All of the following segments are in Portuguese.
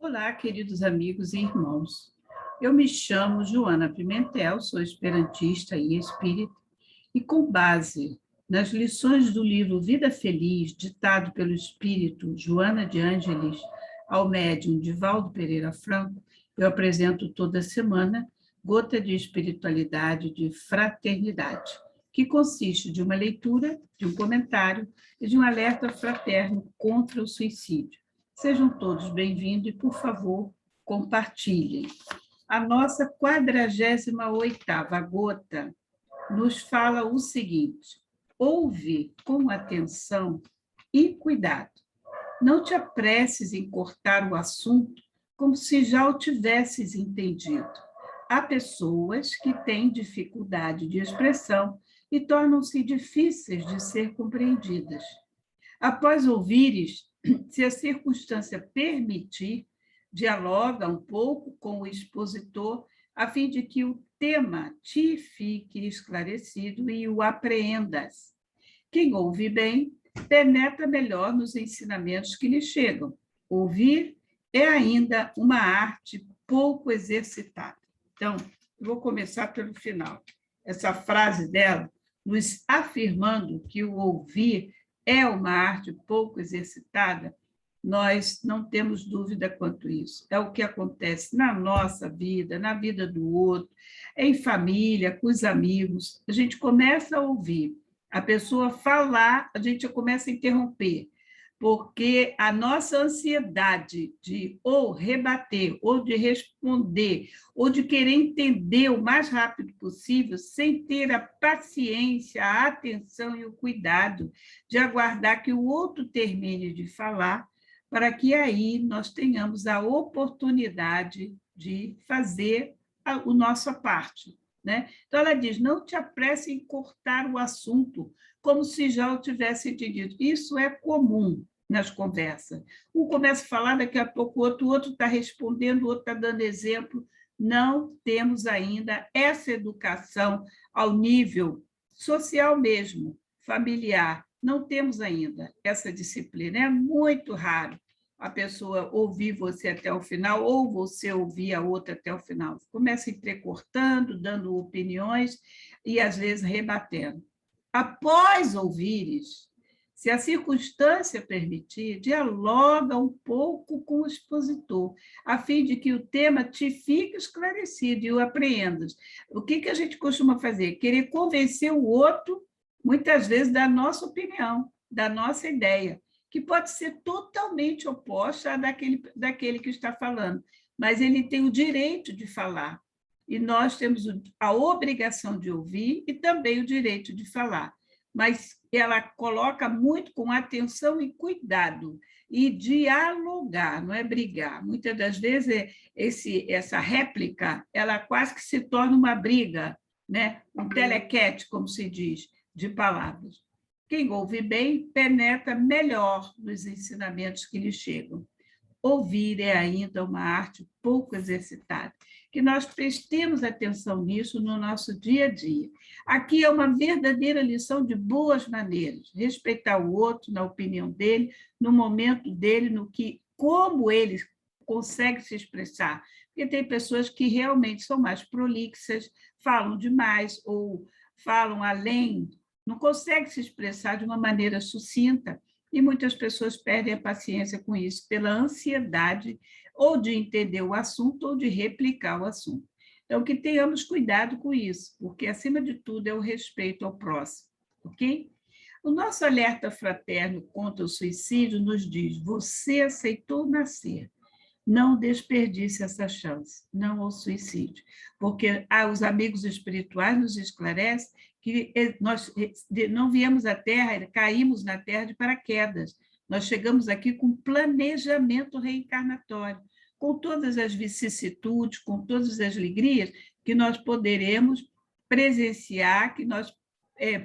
Olá, queridos amigos e irmãos. Eu me chamo Joana Pimentel, sou esperantista e espírita, e com base nas lições do livro Vida Feliz, ditado pelo espírito Joana de Ângeles ao médium Divaldo Pereira Franco, eu apresento toda semana Gota de Espiritualidade de Fraternidade, que consiste de uma leitura, de um comentário e de um alerta fraterno contra o suicídio. Sejam todos bem-vindos e, por favor, compartilhem. A nossa 48ª gota nos fala o seguinte: ouve com atenção e cuidado. Não te apresses em cortar o assunto como se já o tivesses entendido. Há pessoas que têm dificuldade de expressão e tornam-se difíceis de ser compreendidas. Após ouvires, se a circunstância permitir, dialoga um pouco com o expositor, a fim de que o tema te fique esclarecido e o apreendas. Quem ouve bem, penetra melhor nos ensinamentos que lhe chegam. Ouvir é ainda uma arte pouco exercitada. Então, eu vou começar pelo final. Essa frase dela, nos afirmando que o ouvir é uma arte pouco exercitada, nós não temos dúvida quanto a isso. É o que acontece na nossa vida, na vida do outro, em família, com os amigos. A gente começa a ouvir a pessoa falar, a gente começa a interromper, porque a nossa ansiedade de ou rebater, ou de responder, ou de querer entender o mais rápido possível, sem ter a paciência, a atenção e o cuidado de aguardar que o outro termine de falar, para que aí nós tenhamos a oportunidade de fazer a nossa parte. Né? Então, ela diz, não te apresse em cortar o assunto, como se já o tivesse entendido. Isso é comum nas conversas. Um começa a falar, daqui a pouco o outro está respondendo, o outro está dando exemplo. Não temos ainda essa educação ao nível social mesmo, familiar. Não temos ainda essa disciplina. É muito raro a pessoa ouvir você até o final, ou você ouvir a outra até o final. Começa entrecortando, dando opiniões e, às vezes, rebatendo. Após ouvires, se a circunstância permitir, dialoga um pouco com o expositor, a fim de que o tema te fique esclarecido e o apreendas. O que a gente costuma fazer? Querer convencer o outro, muitas vezes, da nossa opinião, da nossa ideia, que pode ser totalmente oposta à daquele que está falando, mas ele tem o direito de falar. E nós temos a obrigação de ouvir e também o direito de falar. Mas ela coloca muito com atenção e cuidado, e dialogar, não é brigar. Muitas das vezes, essa réplica, ela quase que se torna uma briga, né? Um telequete, como se diz, de palavras. Quem ouve bem penetra melhor nos ensinamentos que lhe chegam. Ouvir é ainda uma arte pouco exercitada, que nós prestemos atenção nisso no nosso dia a dia. Aqui é uma verdadeira lição de boas maneiras, respeitar o outro na opinião dele, no momento dele, no que, como ele consegue se expressar. Porque tem pessoas que realmente são mais prolixas, falam demais ou falam além, não conseguem se expressar de uma maneira sucinta. E muitas pessoas perdem a paciência com isso, pela ansiedade ou de entender o assunto ou de replicar o assunto. Então, que tenhamos cuidado com isso, porque, acima de tudo, é o respeito ao próximo, ok? O nosso alerta fraterno contra o suicídio nos diz: você aceitou nascer, não desperdice essa chance, não ao suicídio, porque os amigos espirituais nos esclarecem que nós não viemos à Terra, caímos na Terra de paraquedas. Nós chegamos aqui com planejamento reencarnatório, com todas as vicissitudes, com todas as alegrias que nós poderemos presenciar, que nós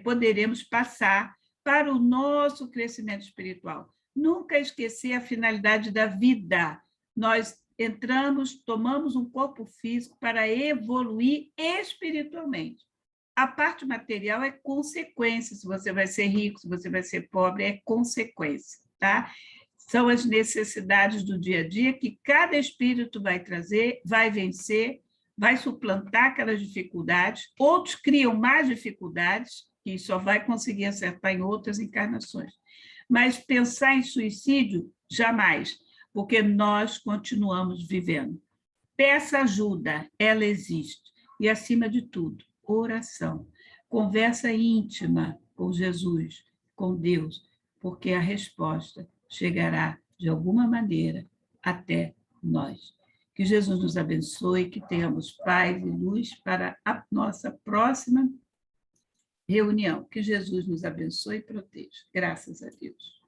poderemos passar para o nosso crescimento espiritual. Nunca esquecer a finalidade da vida. Nós entramos, tomamos um corpo físico para evoluir espiritualmente. A parte material é consequência, se você vai ser rico, se você vai ser pobre, é consequência, tá? São as necessidades do dia a dia que cada espírito vai trazer, vai vencer, vai suplantar aquelas dificuldades. Outros criam mais dificuldades, que só vai conseguir acertar em outras encarnações. Mas pensar em suicídio, jamais, porque nós continuamos vivendo. Peça ajuda, ela existe. E, acima de tudo, oração. Conversa íntima com Jesus, com Deus, porque a resposta chegará, de alguma maneira, até nós. Que Jesus nos abençoe, que tenhamos paz e luz para a nossa próxima reunião. Que Jesus nos abençoe e proteja. Graças a Deus.